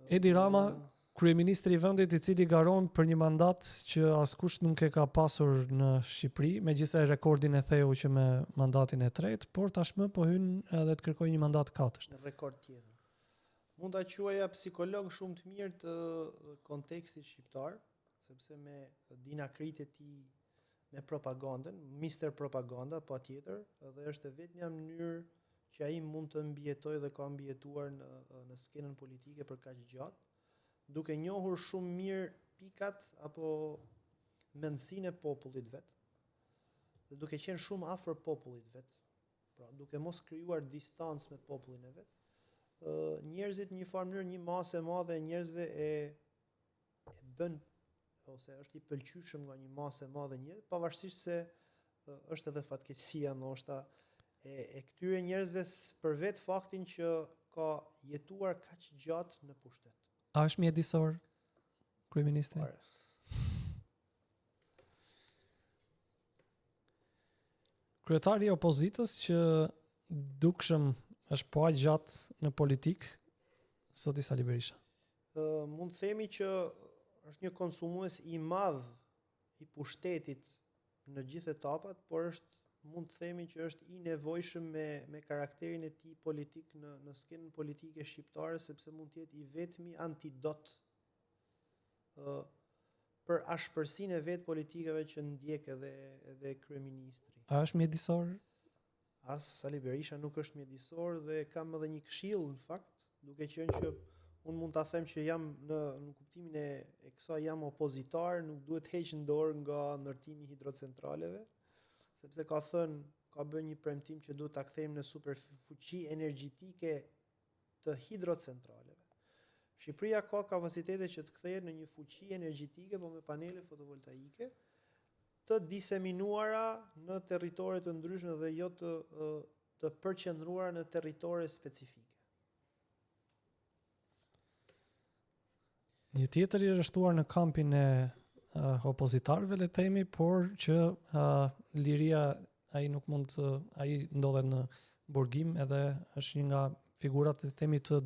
Edi Rama, kryeministri i vendit i cili garon për një mandat që askush nuk e ka pasur në Shqipëri, megjithëse rekordin e theu që me mandatin e tretë, por tashmë po hyn edhe të kërkojë një mandat katërt. Rekord tjetër. Mund ta quaja psikolog shumë të mirë të kontekstit shqiptar, sepse me dinakritë e tij me propagandën, Mister Propaganda patjetër, dhe është e vetmja mënyrë që ai mund të mbijetojë dhe ka mbijetuar në skenën politike për kaq gjatë, duke njohur shumë mirë pikat apo mendsinë e popullit vet, dhe duke qenë shumë afër popullit vet. Pra, duke mos krijuar distancë me popullin e vet, njerëzit në një farë mënyrë, një masë e madhe e njerëzve e bën ose është i pëlqyeshëm nga një masë e madhe njerëz, pavarësisht se është edhe fatkeqësia ndoshta e këtyre njerëzve për vetë faktin që ka jetuar kaq gjatë në pushtet. A është mjedisor kryeministri? Kryetari i opozitës që dukshëm është po aq gjatë në politik, zoti Sali Berisha. Mund të themi që është një konsumues i madh i pushtetit në gjithë etapat, por mund të themi që është i nevojshëm me karakterin e tij politik në skenën politike shqiptare, sepse mund të jetë i vetmi antidot për ashpërsinë e vet politikave që ndjek edhe kryeministri. A është mjedisor? As Sali Berisha nuk është mjedisor dhe kam edhe një këshill në fakt, duke qenë që unë mund ta them që jam në kuptimin e kësaj jam opozitar, nuk duhet heq dorë nga ndërtimi i hidrocentraleve, sepse ka bërë një premtim që duhet ta kthejmë në superfuqi energjetike të hidrocentraleve. Shqipëria ka kapacitete që të kthehet në një fuqi energjetike, po me panele fotovoltaike, të diseminuara në territore të ndryshme dhe jo të përqendruara në territore specifike. Një tjetër i arrestuar në kampin e opozitarëve, le të themi, por që liria ai nuk mund të ai ndodhet në burgim edhe është një nga figurat e themi të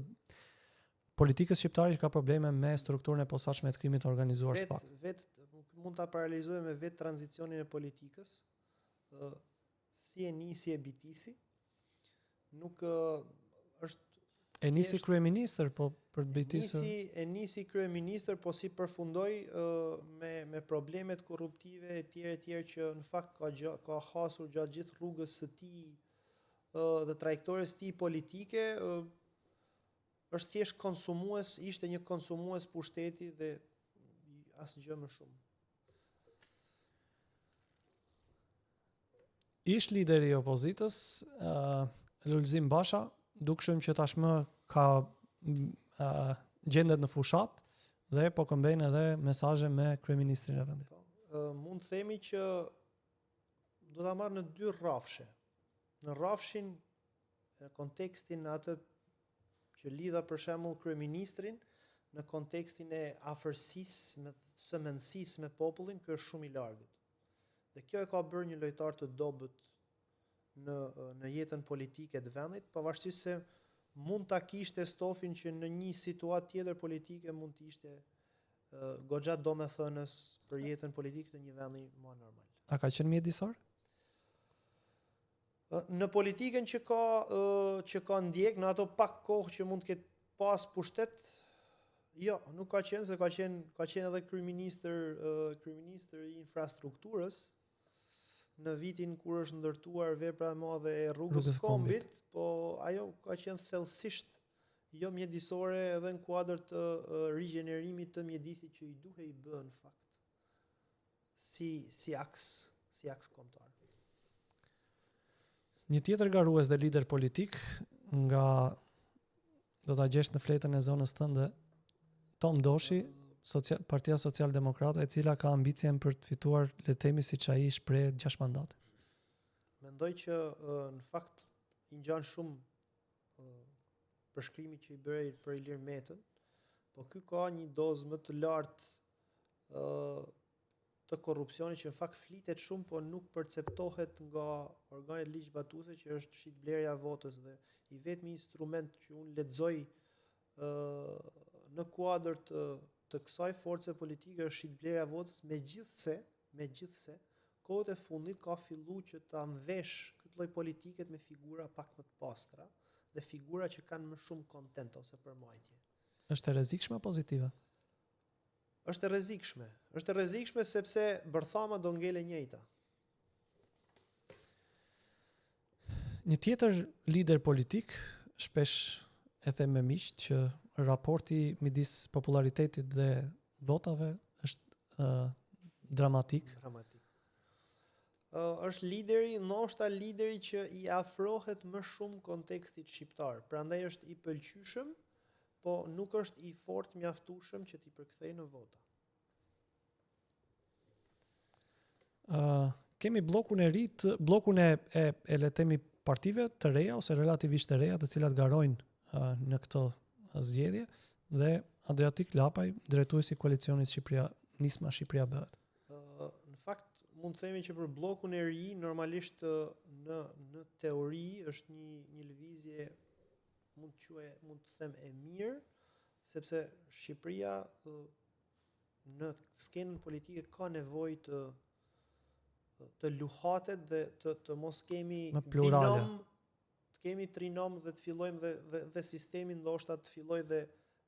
politikës shqiptare që ka probleme me strukturën e posaçme të krimit të organizuar spak. Mund ta paralizojë me vetë tranzicionin e politikës, si e nisi e bitisi. Nuk është e nisi kryeministër, po për të bitisur. E nisi kryeministër, po si përfundoi me problemet korruptive e tjera që në fakt ka hasur gjatë gjithë rrugës së tij dhe trajektorisë së tij politike, është thjesht konsumues, ishte një konsumues pushteti dhe asgjë më shumë. Ish lideri i opozitës, Lulzim Basha, dukshëm që tashmë ka gjendet në fushat dhe po këmbejnë edhe mesazhe me kryeministrin e vendit. Mund të themi që do ta marr në dy rrafshe. Në rrafshin në kontekstin atë që lidha për shembull kryeministrin në kontekstin e afërsisë së mendësisë me popullin, kjo është shumë i largët. Dhe kjo e ka bërë një lojtar të dobët në jetën politike të vendit, pavarësisht se mund ta kishte stofin që në një situatë tjetër politike mund të ishte goxha domethënës për jetën politike të një vendi më normal. A ka qenë mjedisor? Në politikën që ka ndjek, në ato pak kohë që mund të ketë pas pushtet, jo, nuk ka qenë, se ka qenë edhe kryeministër i infrastrukturës në vitin kur është ndërtuar vepra e madhe e rrugës Kombit, po ajo ka qenë thellësisht jo mjedisore edhe në kuadër të rigjenerimit të mjedisit që i duhej i bë në fakt. Si aks kombëtar. Një tjetër garues dhe lider politik nga do ta gjesh në fletën e zonës tënde, Tom Doshi, Partia Social-Demokrate, e cila ka ambicien për të fituar, le të themi siç ai shpreh 6 mandate. Mendoj që në fakt i ngjan shumë përshkrimi që i bëri për Ilir Metën, po ky ka një dozë më të lartë të korrupsionit që në fakt flitet shumë, po nuk perceptohet nga organet ligjbatuese, që është shitblerja e votës, dhe i vetmi instrument që unë lexoj në në kuadër të kësaj force politike është shitblerja e votës, megjithse kohët e fundit ka filluar që ta mvesh këtë lloj politiket me figura pak më të pastra dhe figura që kanë më shumë kontent ose përmbajtje. Është e rrezikshme apo pozitive? Është e rrezikshme. Është e rrezikshme sepse bërthama do ngele njëjta. Një tjetër lider politik shpesh e them me miq që raporti midis popularitetit dhe votave është dramatik. Është ndoshta lideri që i afrohet më shumë kontekstit shqiptar. Prandaj është i pëlqyeshëm, po nuk është i fortë mjaftueshëm që t'i përkthejë në vota. Kemi bllokun e ri, bllokun e le të themi partive të reja ose relativisht të reja, të cilat garojnë në këtë zgjedhje, dhe Adriatik Lapaj, drejtuesi i koalicionit Nisma Shqipëria Bëhet. Në fakt mund të themi që për bllokun e ri normalisht në teori është një lëvizje mund të them e mirë, sepse Shqipëria në skenën politike ka nevojë të luhatet dhe të mos kemi binom, të kemi trinom dhe të fillojmë dhe sistemi ndoshta të fillojë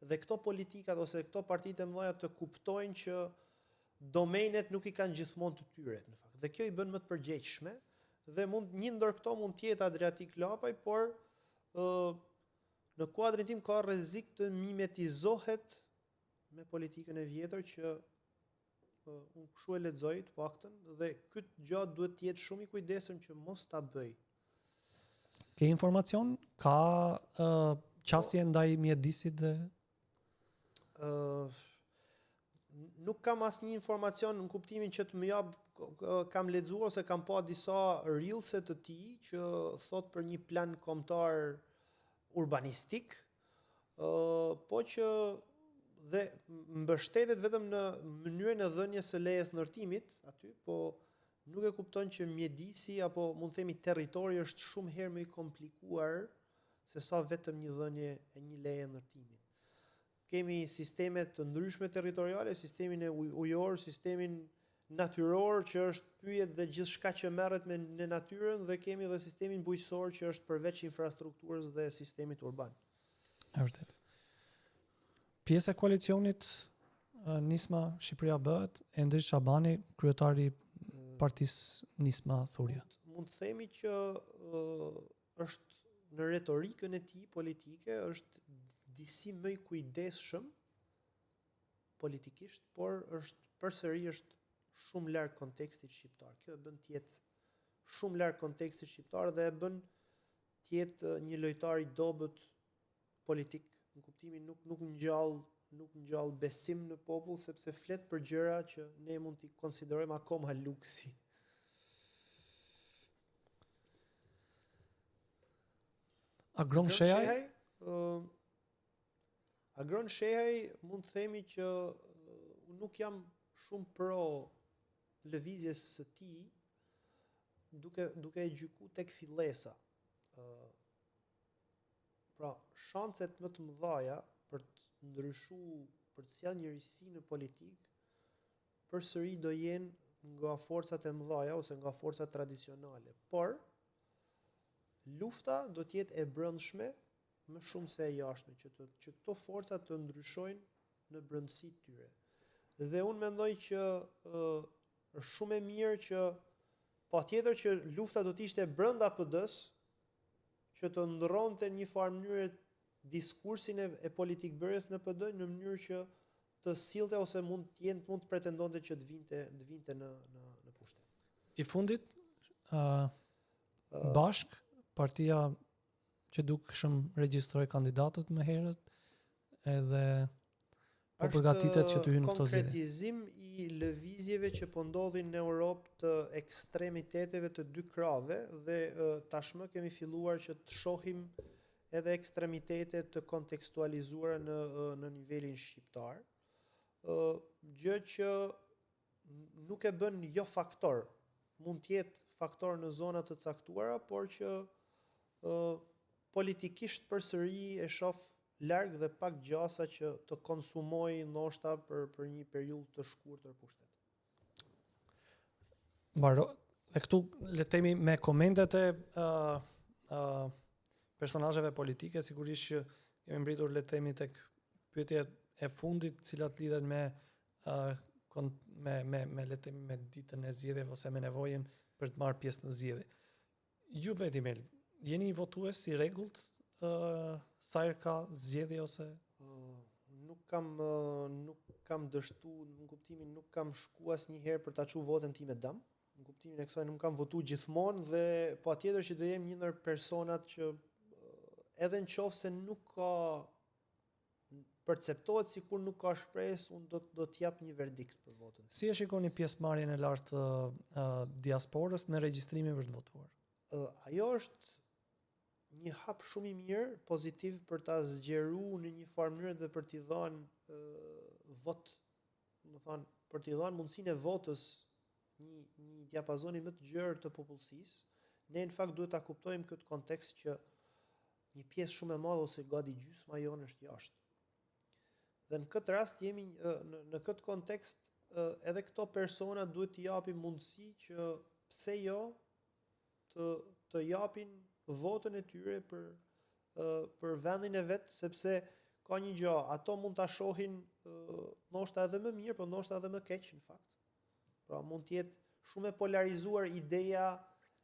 dhe këto politikat ose këto partitë e mëdha të kuptojnë që domenet nuk i kanë gjithmonë të tyre në fakt. Dhe kjo i bën më të përgjegjshme dhe një ndër këto mund të jetë Adriatik Lapaj, por në kuadrin tim ka rrezik të mimetizohet me politikën e vjetër që unë kështu e lexoj të paktën, dhe këtë gjatë duhet të jetë shumë i kujdesshëm që mos ta bëj. Ke informacion? Ka qasje ndaj mjedisit dhe nuk kam asnjë informacion në kuptimin që të më jap, kam lexuar ose kam pa disa reelse të tij që thot për një plan kombëtar urbanistik, po që dhe mbështetet vetëm në mënyrën e dhënies së lejes ndërtimit aty, po nuk e kupton që mjedisi apo mund të themi territori është shumë herë më i komplikuar se sa vetëm një dhënie e një leje ndërtimit. Kemi sisteme të ndryshme territoriale, sistemin e ujor, sistemin natyror që është pyet dhe gjithçka që merret me natyrën, dhe kemi edhe sistemin bujqësor që është përveç infrastrukturës dhe sistemit urban. E vërtet. Pjesë e koalicionit Nisma Shqipëria Bëhet, Endrit Shabani, kryetari partisë Nisma Thuria. Mund të themi që është në retorikën e tij politike është disi më i kujdesshëm politikisht, por përsëri është shumë larg kontekstit shqiptar. Kjo e bën të jetë shumë larg kontekstit shqiptar dhe e bën të jetë një lojtar i dobët politik, në kuptimin nuk ngjall besim në popull, sepse flet për gjëra që ne mund t'i konsiderojmë akoma luksi. Agron Shehaj? Agron Shehaj mund të themi që unë nuk jam shumë pro lëvizjes së tij, duke e gjykuar tek fillesa. Pra, shanset më të mëdha për të ndryshuar, për të sjellë njerësi në politik, përsëri do jenë nga forcat e mëdha ose nga forcat tradicionale. Por lufta do të jetë e brendshme më shumë se e jashtme, që këto forca të ndryshojnë në brendësi të tyre. Dhe unë mendoj që është shumë e mirë që patjetër që lufta do të ishte brenda PD-s, që të ndronte një farë mënyrë diskursin e politikbërjes në PD në mënyrë që të sillte ose mund të pretendonte që të vinte në pushtet. I fundit Bashk, partia që dukshëm regjistroi kandidatët më herët, edhe po përgatitet që të hyjë në këto zgjedhje. Konkretizim i lëvizjeve që po ndodhin në Europë të ekstremiteteve të dy krave, dhe tashmë kemi filluar që të shohim edhe ekstremitete të kontekstualizuara në nivelin shqiptar. Gjë që nuk e bën jo faktor, mund të jetë faktor në zona të caktuara, por që politikisht përsëri e shoh larg dhe pak gjasa që të konsumoj ndoshta për një periudhë të shkurtër pushtet. Dhe këtu le të themi me komentet e personazheve politike, sigurisht që kemi mbritur le të themi tek pyetjet e fundit, të cilat lidhen me le të themi me ditën e zgjedhjeve ose me nevojën për të marrë pjesë në zgjedhje. Ju vetë Mel, jeni një votues i rregullt sa herë ka zgjedhje ose nuk kam dështu në kuptimin nuk kam shku asnjëherë për ta çuar votën time dëm. Në kuptimin e kësaj nuk kam votuar gjithmonë dhe patjetër që do jem një ndër personat që edhe në qoftë se nuk ka perceptohet sikur nuk ka shpresë, unë do të jap një verdikt për votën. Si e shikoni pjesëmarrjen e lartë të diasporës në regjistrimin për të votuar? Ajo është një hap shumë i mirë, pozitiv për ta zgjeruar në një farë mënyrë dhe për t'i dhënë vot, domethënë për t'i dhënë mundësinë e votës një diapazoni më të gjerë të popullsisë. Ne në fakt duhet ta kuptojmë këtë kontekst që një pjesë shumë e madhe ose gati gjysma jonë është jashtë. Dhe në këtë rast jemi në këtë kontekst edhe këto persona duhet t'i japim mundësi që pse jo të japin votën e tyre për vendin e vet, sepse ka një gjë, ato mund ta shohin ndoshta edhe më mirë, por ndoshta edhe më keq në fakt. Pra mund të jetë shumë e polarizuar ideja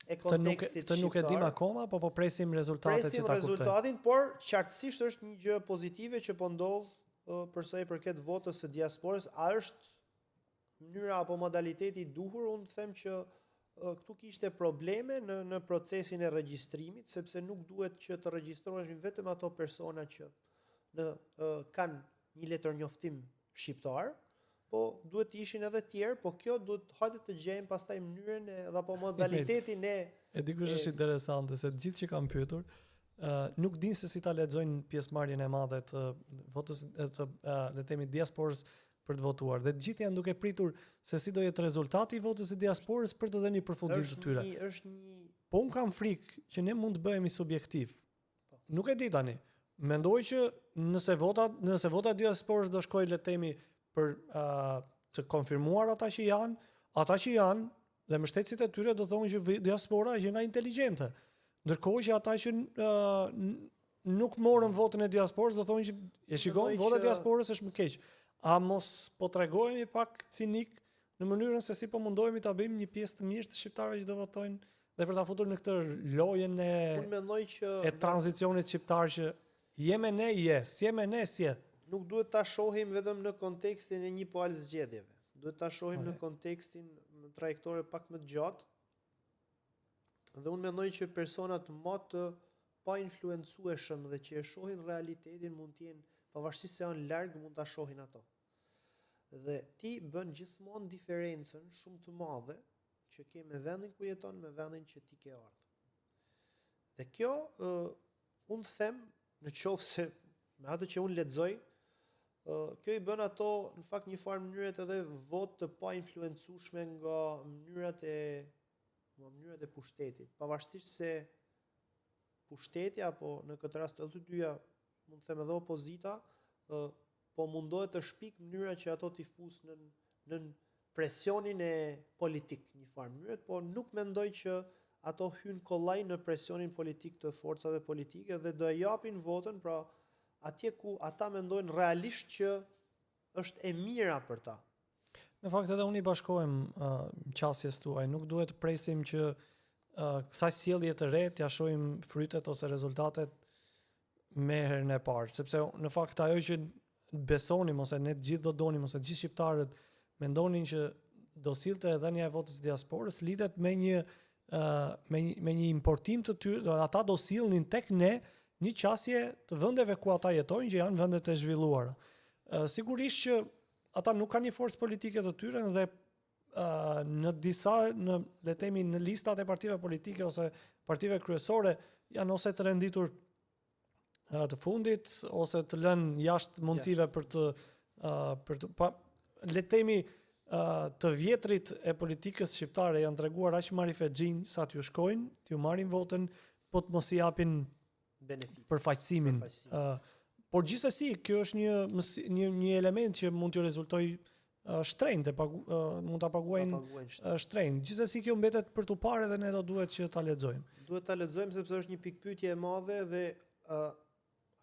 e kontekstit. Këtë nuk e dim akoma, po presim rezultatet që ta kuptojmë. Presim rezultatin, por qartësisht është një gjë pozitive që po ndodh për sa i përket votës së diasporës. A është mënyra apo modaliteti i duhur? Unë them që këtu kishte probleme në procesin e regjistrimit, sepse nuk duhet që të regjistroheshin vetëm ato persona që kanë një letër njoftim shqiptar, po duhet të ishin edhe tjerë, po kjo duhet hajde të gjejmë pastaj mënyrën dhe apo modalitetin e dikush është interesante se të gjithë që kanë pyetur nuk din se si ta lexojnë pjesëmarrjen e madhe të votës le të themi diasporës për të votuar. Dhe të gjithë janë duke pritur se si do jetë rezultati i votës së diasporës për të dhënë një përfundim të tyre. Po un kam frikë që ne mund të bëhemi subjektiv. Nuk e di tani. Mendoj që nëse vota e diasporës do shkojë le të themi për të konfirmuar ata që janë dhe mbështetësit e tyre do thonë që diaspora është nga inteligjente. Ndërkohë që ata që nuk morën votën e diasporës do thonë që e shikon vota e diasporës është më keq. A mos po tregojmë pak cinik në mënyrën se si po mundohemi ta bëjmë një pjesë të mirë të shqiptarëve që do votojnë dhe për ta futur në këtë lojën e tranzicionit shqiptar që jeme ne, si jeme ne, si. Nuk duhet ta shohim vetëm në kontekstin e një palë zgjedhjeve. Duhet ta shohim në kontekstin në trajektore pak më të gjatë. Dhe unë mendoj që personat më të pa influencueshëm dhe që e shohin realitetin mund të jenë pavarësisht se janë larg mund ta shohin ato. Dhe ti bën gjithmonë diferencën shumë të madhe që ke me vendin ku jeton me vendin që ti ke ardhur. Dhe kjo unë them në qoftë se me atë që unë lexoj kjo i bën ato në fakt një farë mënyret edhe votë të pa influencueshme nga mënyrat e pushtetit. Pavarësisht se pushteti apo në këtë rast edhe të dyja mund të them edhe opozita po mundohet të shpik mënyra që ato t'i fusë në presionin e politik një farë mënyret, po nuk mendoj që ato hyn kollaj në presionin politik të forcave politike dhe do e japin votën pra atje ku ata mendojnë realisht që është e mira për ta. Në fakt edhe unë i bashkohem qasjes tuaj, nuk duhet të presim që kësaj sjellje të re t'ja shohim frytet ose rezultatet me herën e parë, sepse në fakt ajo që besonim ose ne të gjithë do donim ose të gjithë shqiptarët mendonin që do sillte dhënia e votës diasporës lidhet me një importim të tyre, ata do sillnin tek ne një qasje të vendeve ku ata jetojnë, që janë vendet e zhvilluara. Sigurisht që ata nuk kanë një forcë politike të tyre dhe në disa le të themi në listat e partive politike ose partive kryesore janë ose të renditur të fundit ose të lënë jashtë mundësive për të le të themi të vjetrit e politikës shqiptare janë treguar aq marifexhin sa t'ju shkojnë, t'ju marrin votën, po të mos i japin benefit, përfaqësimin. Por gjithsesi, kjo është një element që mund të rezultojë shtrenjtë, mund ta paguajnë shtrenjtë. Gjithsesi kjo mbetet për tu parë dhe ne do duhet që ta lexojmë. Duhet ta lexojmë sepse është një pikpyetje e madhe dhe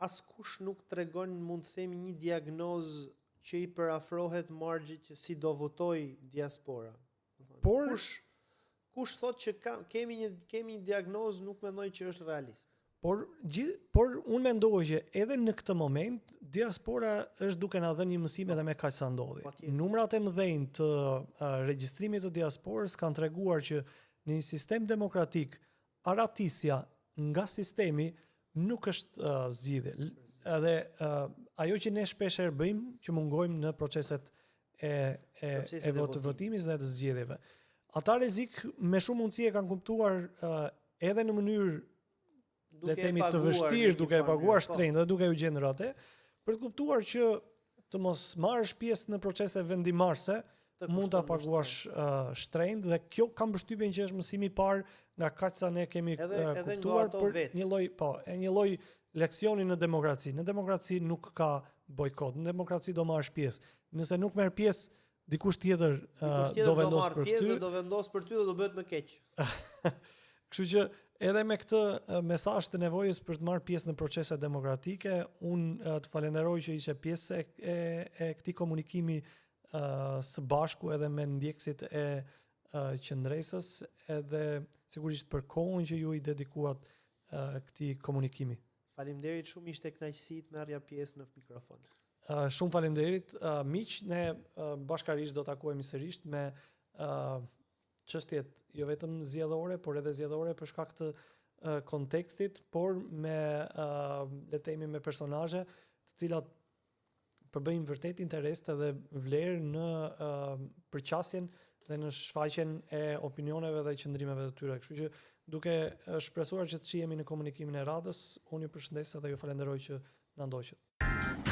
askush nuk tregon, mund të themi, një diagnozë që i përafrohet margjit që si do votoj diaspora. Por kush thotë që kemi një diagnozë, nuk mendoj që është realist. Por unë mendoj që edhe në këtë moment diaspora është duke na dhënë një mësim edhe me kaq sa ndodhi. Numrat e mëdhenj të regjistrimit të diasporës kanë treguar që në një sistem demokratik aratisja nga sistemi nuk është zgjidhje. Edhe ajo që ne shpeshherë bëjmë që mungojmë në proceset e votimit dhe të zgjedhjeve. Ata rrezik me shumë mundësi e kanë kuptuar edhe në mënyrë le të themi të vështirë, duke e paguar shtrenjtë dhe duke u gjendur atë, për të kuptuar që të mos marrësh pjesë në procese vendimarrëse, mund ta paguash shtrenjtë dhe kjo kam përshtypjen që është mësimi i parë nga kaq sa ne kemi kuptuar për një lloj leksioni në demokraci. Në demokraci nuk ka bojkot, në demokraci do marrësh pjesë. Nëse nuk merr pjesë, dikush tjetër do vendos për ty, do vendos për ty dhe do bëhet më keq. Kështu që edhe me këtë mesazh të nevojës për të marrë pjesë në procese demokratike, unë të falenderoj që ishe pjesë e këtij komunikimi së bashku edhe me ndjekësit e qendresës, edhe sigurisht për kohën që ju i dedikuat këtij komunikimi. Faleminderit shumë, ishte kënaqësi të merrja pjesë në mikrofon. Shumë faleminderit, miq, ne bashkarisht do takohemi sërish me çështjet jo vetëm zgjedhore, por edhe zgjedhore për shkak të kontekstit, por me le të themi me personazhe të cilat përbëjnë vërtet interes dhe vlerë në përqasjen dhe në shfaqjen e opinioneve dhe qëndrimeve të tyre. Kështu që duke shpresuar që të shihemi në komunikimin e radhës, unë ju përshëndes dhe ju falenderoj që na ndoqët.